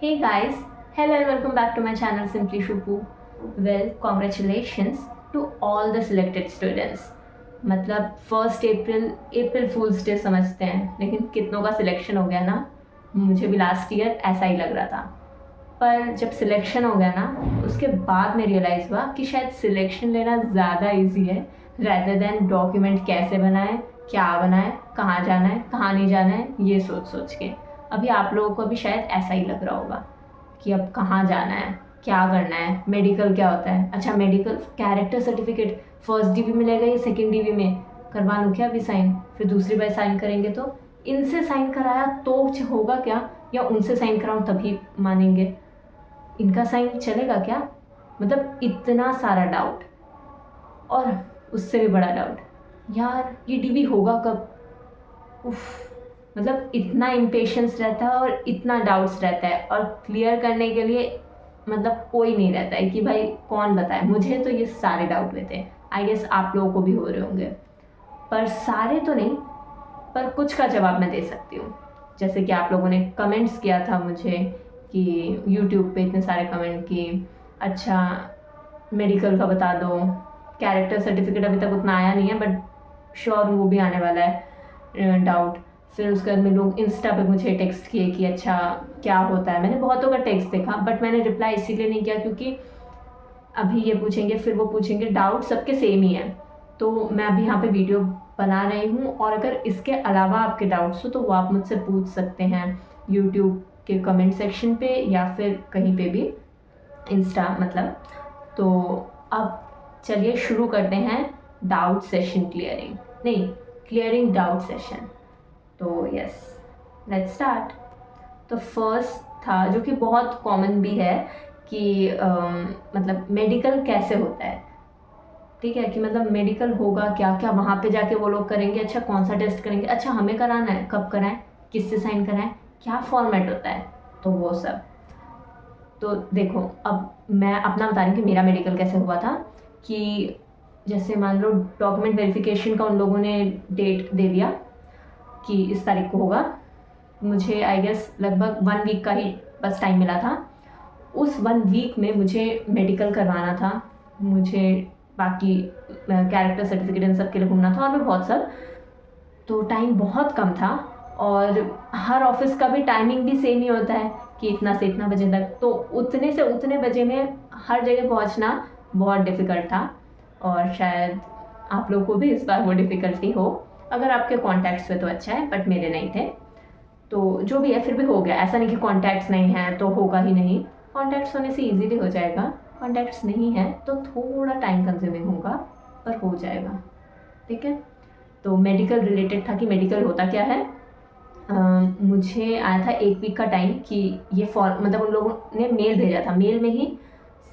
Hey guys, hello and welcome back to my channel Simply Shupu. Well, congratulations to all the selected students. मतलब first April फूल्स day समझते हैं, लेकिन कितनों का selection हो गया ना। मुझे भी लास्ट ईयर ऐसा ही लग रहा था, पर जब सिलेक्शन हो गया ना उसके बाद में रियलाइज़ हुआ कि शायद सिलेक्शन लेना ज़्यादा इजी है रैदर देन डॉक्यूमेंट कैसे बनाए, क्या बनाए, कहाँ जाना है, कहाँ नहीं जाना है, ये सोच सोच के। अभी आप लोगों को भी शायद ऐसा ही लग रहा होगा कि अब कहाँ जाना है, क्या करना है, मेडिकल क्या होता है। अच्छा, medical character certificate first DV में मिलेगा या सेकेंड डीवी में, करवा लूँ क्या अभी साइन, फिर दूसरी बार साइन करेंगे तो इनसे साइन कराया तो होगा क्या, या उनसे साइन कराऊँ तभी मानेंगे, इनका साइन चलेगा क्या। मतलब इतना सारा डाउट। और उससे भी बड़ा डाउट, यार ये डीवी होगा कब। उफ, मतलब इतना इम्पेशंस रहता है और इतना डाउट्स रहता है, और क्लियर करने के लिए मतलब कोई नहीं रहता है कि भाई कौन बताए। मुझे तो ये सारे डाउट हुए थे, आई गेस आप लोगों को भी हो रहे होंगे, पर सारे तो नहीं, पर कुछ का जवाब मैं दे सकती हूँ। जैसे कि आप लोगों ने कमेंट्स किया था मुझे कि यूट्यूब पे इतने सारे कमेंट कि अच्छा मेडिकल का बता दो, कैरेक्टर सर्टिफिकेट अभी तक उतना आया नहीं है बट श्योर वो भी आने वाला है, डाउट। फिर उसके बाद में लोग इंस्टा पे मुझे टेक्स्ट किए कि अच्छा क्या होता है। मैंने बहुतों का टेक्स्ट देखा बट मैंने रिप्लाई इसीलिए नहीं किया क्योंकि अभी ये पूछेंगे फिर वो पूछेंगे, डाउट सबके सेम ही है। तो मैं अभी यहाँ पे वीडियो बना रही हूँ, और अगर इसके अलावा आपके डाउट्स हो तो वो आप मुझसे पूछ सकते हैं यूट्यूब के कमेंट सेक्शन पे या फिर कहीं पे भी, इंस्टा मतलब। तो अब चलिए शुरू करते हैं डाउट सेशन क्लियरिंग, नहीं क्लियरिंग डाउट सेशन। तो यस, लेट्स स्टार्ट। तो फर्स्ट था जो कि बहुत कॉमन भी है कि मतलब मेडिकल कैसे होता है। ठीक है, कि मतलब मेडिकल होगा क्या, क्या वहाँ पे जाके वो लोग करेंगे, अच्छा कौन सा टेस्ट करेंगे, अच्छा हमें कराना है, कब कराएं, किससे साइन कराएं, क्या फॉर्मेट होता है, तो वो सब। तो देखो अब मैं अपना बता रही हूँ कि मेरा मेडिकल कैसे हुआ था। कि जैसे मान लो डॉक्यूमेंट वेरिफिकेशन का उन लोगों ने डेट दे दिया कि इस तारीख को होगा। मुझे आई गेस लगभग 1 वीक का ही बस टाइम मिला था। उस 1 वीक में मुझे मेडिकल करवाना था, मुझे बाकी कैरेक्टर सर्टिफिकेट इन सब के लिए घूमना था और भी बहुत सब। तो टाइम बहुत कम था, और हर ऑफिस का भी टाइमिंग भी सेम ही होता है कि इतना से इतना बजे तक। तो उतने से उतने बजे में हर जगह पहुंचना बहुत डिफ़िकल्ट था, और शायद आप लोग को भी इस बार वो डिफ़िकल्टी हो। अगर आपके कॉन्टैक्ट्स में तो अच्छा है, बट मेरे नहीं थे। तो जो भी है फिर भी हो गया, ऐसा नहीं कि कॉन्टैक्ट्स नहीं हैं तो होगा ही नहीं। कॉन्टैक्ट्स होने से ईजीली हो जाएगा, कॉन्टैक्ट्स नहीं है तो थोड़ा टाइम कंज्यूमिंग होगा, पर हो जाएगा। ठीक है, तो मेडिकल रिलेटेड था कि मेडिकल होता क्या है। मुझे आया था 1 वीक का टाइम कि ये मतलब उन लोगों ने मेल भेजा था, मेल में ही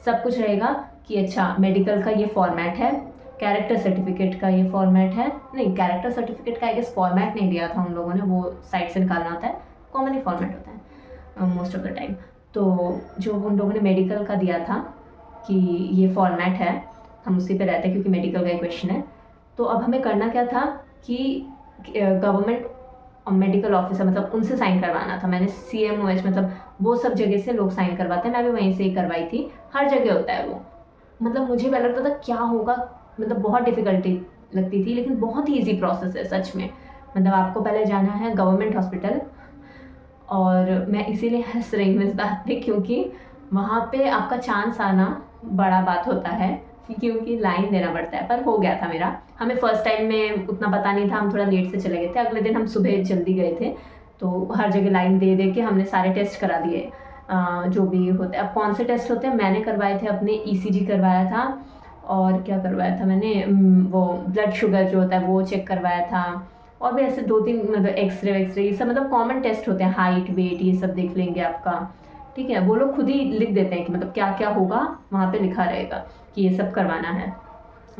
सब कुछ रहेगा कि अच्छा मेडिकल का ये फॉर्मेट है, कैरेक्टर सर्टिफिकेट का ये फॉर्मेट है, नहीं कैरेक्टर सर्टिफिकेट का आई गेस फॉर्मेट नहीं दिया था उन लोगों ने, वो साइट से निकालना होता है, कॉमन ही फॉर्मेट होता है मोस्ट ऑफ द टाइम। तो जो उन लोगों ने मेडिकल का दिया था कि ये फॉर्मेट है, हम उसी पे रहते हैं क्योंकि मेडिकल का एक क्वेश्चन है। तो अब हमें करना क्या था कि गवर्नमेंट मेडिकल ऑफिसर मतलब उनसे साइन करवाना था। मैंने CMOH मतलब वो सब जगह से लोग साइन करवाते हैं, मैं भी वहीं से ही करवाई थी। हर जगह होता है वो। मतलब मुझे पहले लगता था क्या होगा, मतलब बहुत डिफ़िकल्टी लगती थी, लेकिन बहुत ही ईजी प्रोसेस है सच में। मतलब आपको पहले जाना है गवर्नमेंट हॉस्पिटल, और मैं इसीलिए हंस रही हूँ इस बात पे क्योंकि वहाँ पे आपका चांस आना बड़ा बात होता है, क्योंकि लाइन देना पड़ता है। पर हो गया था मेरा, हमें फर्स्ट टाइम में उतना पता नहीं था, हम थोड़ा लेट से चले गए थे। अगले दिन हम सुबह जल्दी गए थे, तो हर जगह लाइन दे दे के हमने सारे टेस्ट करा दिए जो भी होते हैं। अब कौन से टेस्ट होते हैं, मैंने करवाए थे अपने ECG करवाया था, और क्या करवाया था मैंने, वो ब्लड शुगर जो होता है वो चेक करवाया था, और भी ऐसे 2-3 मतलब एक्सरे वेक्सरे ये सब मतलब कॉमन टेस्ट होते हैं, हाइट वेट ये सब देख लेंगे आपका। ठीक है, वो लोग खुद ही लिख देते हैं कि मतलब क्या क्या होगा, वहाँ पे लिखा रहेगा कि ये सब करवाना है,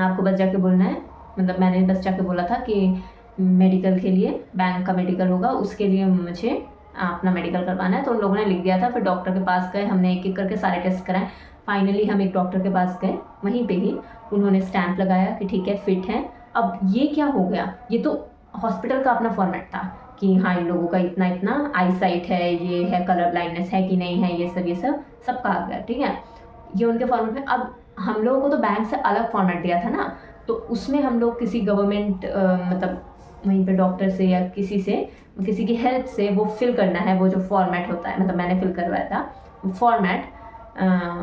आपको बस जाके बोलना है। मतलब मैंने बस जाके बोला था कि मेडिकल के लिए, बैंक का मेडिकल होगा उसके लिए मुझे अपना मेडिकल करवाना है, तो उन लोगों ने लिख दिया था। फिर डॉक्टर के पास गए, हमने एक एक करके सारे टेस्ट कराए। फाइनली हम एक डॉक्टर के पास गए, वहीं पे ही उन्होंने स्टैंप लगाया कि ठीक है फिट है। अब ये क्या हो गया, ये तो हॉस्पिटल का अपना फॉर्मेट था, कि हाँ इन लोगों का इतना इतना आई साइट है, ये है, कलर ब्लाइंडनेस है कि नहीं है, ये सब कहा गया, ठीक है। ये उनके फॉर्मेट में। अब हम लोगों को तो बैंक से अलग फॉर्मेट दिया था ना, तो उसमें हम लोग किसी गवर्नमेंट मतलब वहीं पे डॉक्टर से या किसी की हेल्प से वो फिल करना है, वो जो फॉर्मेट होता है, मतलब मैंने फिल करवाया था फॉर्मेट,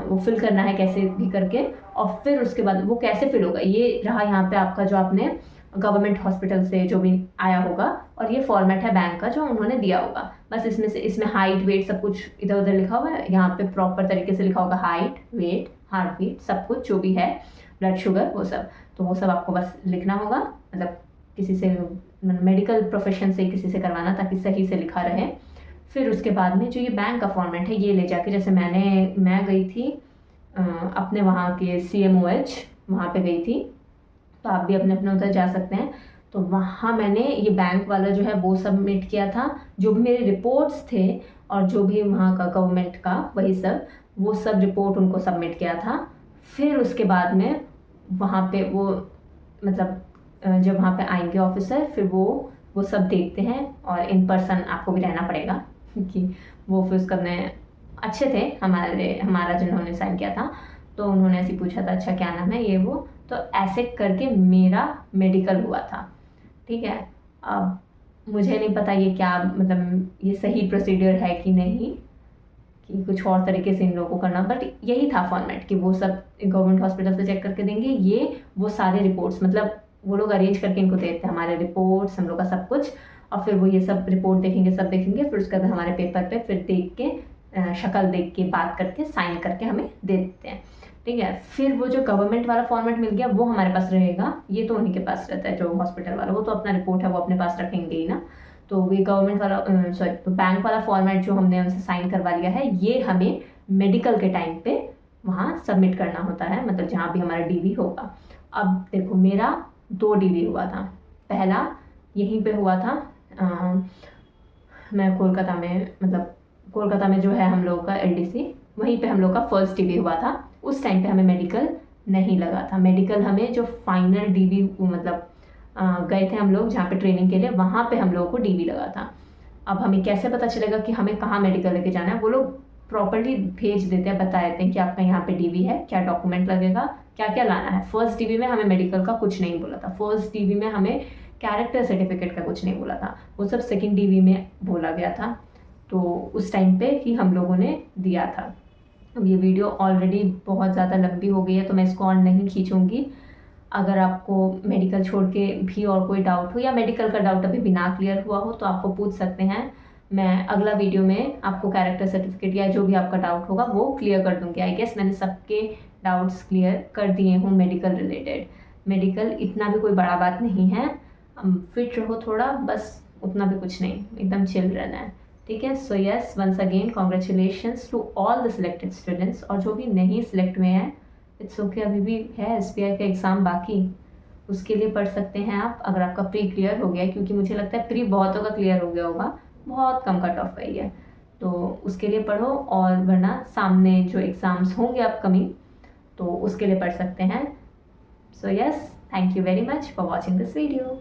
वो फिल करना है कैसे भी करके, और फिर उसके बाद वो कैसे फिल होगा, ये रहा यहाँ पे आपका जो आपने गवर्नमेंट हॉस्पिटल से जो भी आया होगा, और ये फॉर्मेट है बैंक का जो उन्होंने दिया होगा। बस इसमें हाइट वेट सब कुछ इधर उधर लिखा हुआ है, यहाँ पे प्रॉपर तरीके से लिखा होगा हाइट वेट हार्ट बीट सब कुछ जो भी है, ब्लड शुगर वो सब, तो वो सब आपको बस लिखना होगा, मतलब किसी से मेडिकल प्रोफेशन से किसी से करवाना ताकि सही से लिखा रहे। फिर उसके बाद में जो ये बैंक का फॉर्मेट है ये ले जाके, जैसे मैं गई थी अपने वहाँ के CMOH वहाँ पे गई थी, तो आप भी अपने अपने उधर जा सकते हैं। तो वहाँ मैंने ये बैंक वाला जो है वो सबमिट किया था, जो भी मेरे रिपोर्ट्स थे और जो भी वहाँ का गवर्नमेंट का वही सब, वो सब रिपोर्ट उनको सबमिट किया था। फिर उसके बाद में वहाँ पे वो मतलब जब वहाँ पे आएंगे ऑफिसर, फिर वो सब देखते हैं, और इन पर्सन आपको भी रहना पड़ेगा क्योंकि वो फिर करने अच्छे थे हमारा जिन्होंने साइन किया था, तो उन्होंने ऐसे पूछा था अच्छा क्या नाम है ये वो, तो ऐसे करके मेरा मेडिकल हुआ था, ठीक है। अब मुझे नहीं पता ये क्या मतलब ये सही प्रोसीडियर है कि नहीं, कि कुछ और तरीके से इन लोगों को करना, बट यही था फॉर्मेट कि वो सब गवर्नमेंट हॉस्पिटल से चेक करके देंगे, ये वो सारे रिपोर्ट्स मतलब वो लोग अरेंज करके इनको देते हैं, हमारे रिपोर्ट्स हम लोग का सब कुछ, और फिर वो ये सब रिपोर्ट देखेंगे, सब देखेंगे, फिर उसके बाद हमारे पेपर पे फिर देख के शक्ल देख के बात करके साइन करके हमें दे देते हैं, ठीक है। फिर वो जो गवर्नमेंट वाला फॉर्मेट मिल गया वो हमारे पास रहेगा, ये तो उन्हीं के पास रहता है जो हॉस्पिटल वाला, वो तो अपना रिपोर्ट है वो अपने पास रखेंगे ही ना। तो ये गवर्नमेंट वाला तो बैंक वाला फॉर्मेट जो हमने उनसे साइन करवा लिया है, ये हमें मेडिकल के टाइम पे वहाँ सबमिट करना होता है, मतलब जहाँ भी हमारा DV होगा। अब देखो मेरा 2 DV हुआ था, पहला यहीं पे हुआ था मैं कोलकाता में, मतलब कोलकाता में जो है हम लोगों का LDC, वहीं पे हम लोग का फर्स्ट DV हुआ था। उस टाइम पे हमें मेडिकल नहीं लगा था, मेडिकल हमें जो फाइनल DV मतलब गए थे हम लोग जहाँ पे ट्रेनिंग के लिए, वहाँ पे हम लोगों को DV लगा था। अब हमें कैसे पता चलेगा कि हमें कहाँ मेडिकल लेके जाना है, वो लोग प्रॉपर्ली भेज देते हैं, बता देते हैं कि आपका यहाँ पे DV है, क्या डॉक्यूमेंट लगेगा, क्या क्या लाना है। फर्स्ट DV में हमें मेडिकल का कुछ नहीं बोला था, फर्स्ट DV में हमें कैरेक्टर सर्टिफिकेट का कुछ नहीं बोला था, वो सब सेकेंड DV में बोला गया था, तो उस टाइम पे ही हम लोगों ने दिया था। अब ये वीडियो ऑलरेडी बहुत ज़्यादा लंबी हो गई है तो मैं इसको और नहीं खींचूँगी। अगर आपको मेडिकल छोड़ के भी और कोई डाउट हो या मेडिकल का डाउट अभी भी ना क्लियर हुआ हो तो आपको पूछ सकते हैं, मैं अगला वीडियो में आपको कैरेक्टर सर्टिफिकेट या जो भी आपका डाउट होगा वो क्लियर कर दूँगी। आई गेस मैंने सबके डाउट्स क्लियर कर दिए हूँ मेडिकल रिलेटेड। मेडिकल इतना भी कोई बड़ा बात नहीं है, फिट रहो थोड़ा, बस उतना भी कुछ नहीं, एकदम चिल रहना है, ठीक है। So yes, once again congratulations to all the selected students, और जो भी नहीं सिलेक्ट हुए हैं इट्स ओके, अभी भी है SBI का एग्ज़ाम बाकी, उसके लिए पढ़ सकते हैं आप, अगर आपका प्री क्लियर हो गया है, क्योंकि मुझे लगता है प्री बहुतों का क्लियर हो गया होगा, बहुत कम कट ऑफ गई है, तो उसके लिए पढ़ो। और वरना सामने जो एग्ज़ाम्स होंगे अपकमिंग तो उसके लिए पढ़ सकते हैं। So yes, thank you very much for watching this video.